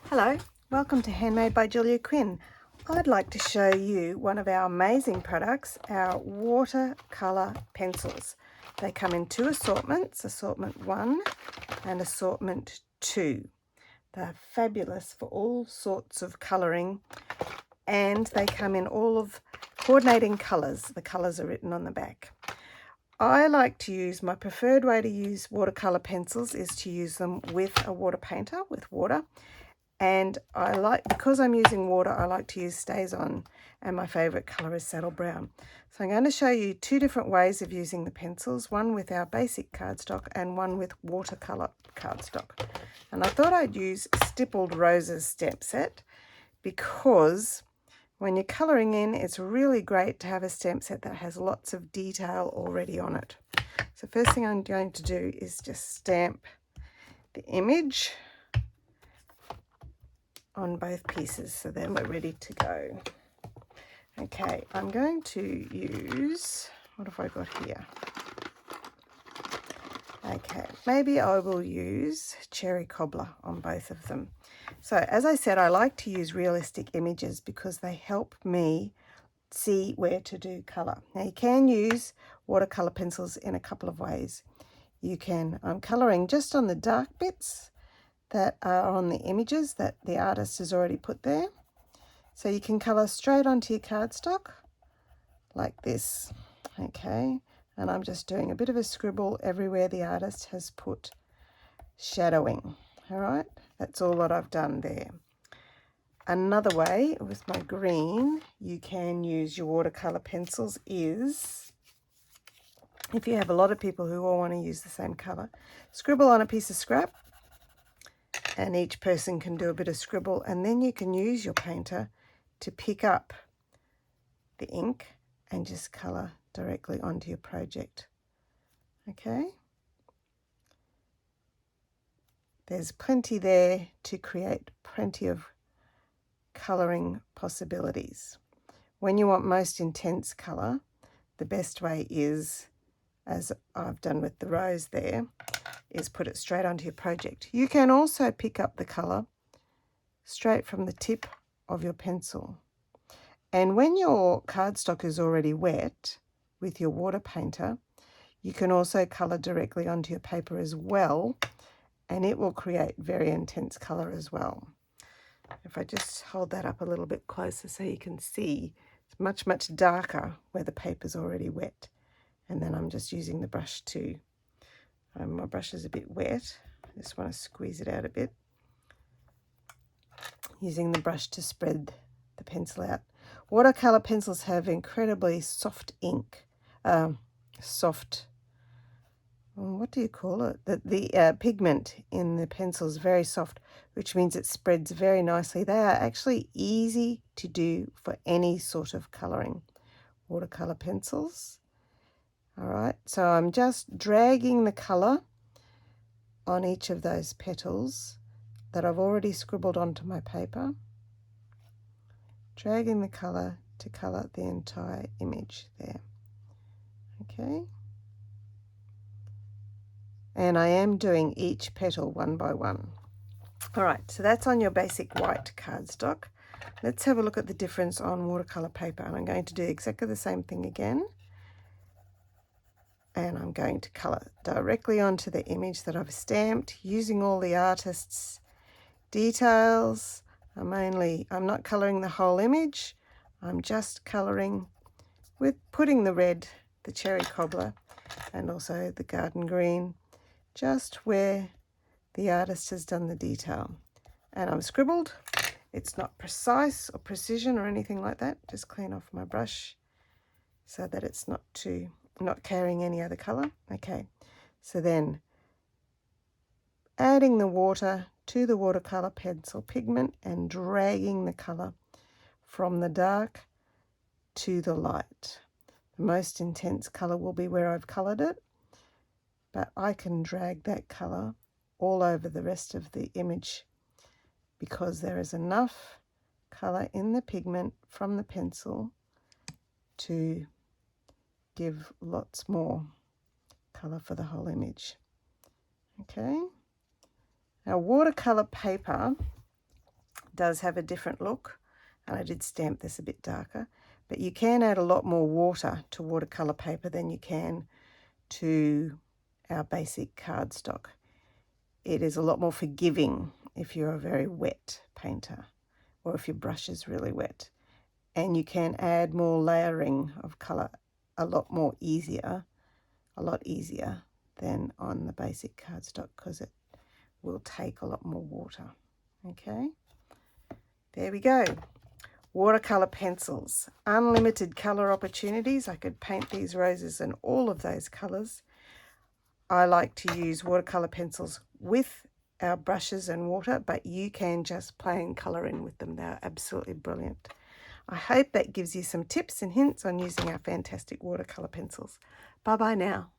Hello, welcome to Handmade by Julia Quinn. I'd like to show you one of our amazing products, our watercolour pencils. They come in two assortments, assortment 1 and assortment 2. They're fabulous for all sorts of colouring, and they come in all of coordinating colours. The colours are written on the back. I like to use, my preferred way to use watercolour pencils is to use them with a water painter, with water. And because I'm using water, I like to use StazOn, and my favourite colour is Saddle Brown. So I'm going to show you two different ways of using the pencils, one with our basic cardstock and one with watercolour cardstock. And I thought I'd use Stippled Roses stamp set because when you're colouring in, it's really great to have a stamp set that has lots of detail already on it. So first thing I'm going to do is just stamp the image on both pieces, so then we're ready to go. Okay, I'm going to use, what have I got here? Okay, maybe I will use Cherry Cobbler on both of them. So as I said, I like to use realistic images because they help me see where to do colour. Now you can use watercolour pencils in a couple of ways. You can, I'm colouring just on the dark bits that are on the images that the artist has already put there. So you can colour straight onto your cardstock like this, okay? And I'm just doing a bit of a scribble everywhere the artist has put shadowing, all right? That's all that I've done there. Another way with my green, you can use your watercolour pencils is, if you have a lot of people who all want to use the same colour, scribble on a piece of scrap, and each person can do a bit of scribble, and then you can use your painter to pick up the ink and just colour directly onto your project. Okay? There's plenty there to create plenty of colouring possibilities. When you want most intense colour, the best way is, as I've done with the rose there, is put it straight onto your project. You can also pick up the colour straight from the tip of your pencil. And when your cardstock is already wet with your water painter, you can also colour directly onto your paper as well, and it will create very intense colour as well. If I just hold that up a little bit closer so you can see, it's much, much darker where the paper's already wet. And then I'm just using the brush too. My brush is a bit wet. I just want to squeeze it out a bit. Using the brush to spread the pencil out. Watercolour pencils have incredibly soft ink. What do you call it? The pigment in the pencil is very soft, which means it spreads very nicely. They are actually easy to do for any sort of colouring. Watercolour pencils. All right, so I'm just dragging the colour on each of those petals that I've already scribbled onto my paper. Dragging the colour to colour the entire image there. Okay. And I am doing each petal one by one. All right, so that's on your basic white cardstock. Let's have a look at the difference on watercolour paper. And I'm going to do exactly the same thing again. And I'm going to colour directly onto the image that I've stamped using all the artist's details. I'm not colouring the whole image. I'm just colouring with putting the red, the cherry cobbler, and also the garden green, just where the artist has done the detail. And I'm scribbled. It's not precise or precision or anything like that. Just clean off my brush so that it's not carrying any other colour. Okay, so then adding the water to the watercolour pencil pigment and dragging the colour from the dark to the light. The most intense colour will be where I've coloured it, but I can drag that colour all over the rest of the image because there is enough colour in the pigment from the pencil to give lots more colour for the whole image. Okay, now watercolour paper does have a different look, and I did stamp this a bit darker, but you can add a lot more water to watercolour paper than you can to our basic cardstock. It is a lot more forgiving if you're a very wet painter or if your brush is really wet. And you can add more layering of colour a lot easier than on the basic cardstock, because it will take a lot more water. Okay, there we go. Watercolour pencils, unlimited colour opportunities. I could paint these roses in all of those colours. I like to use watercolour pencils with our brushes and water, but you can just plain colour in with them. They're absolutely brilliant. I hope that gives you some tips and hints on using our fantastic watercolour pencils. Bye-bye now.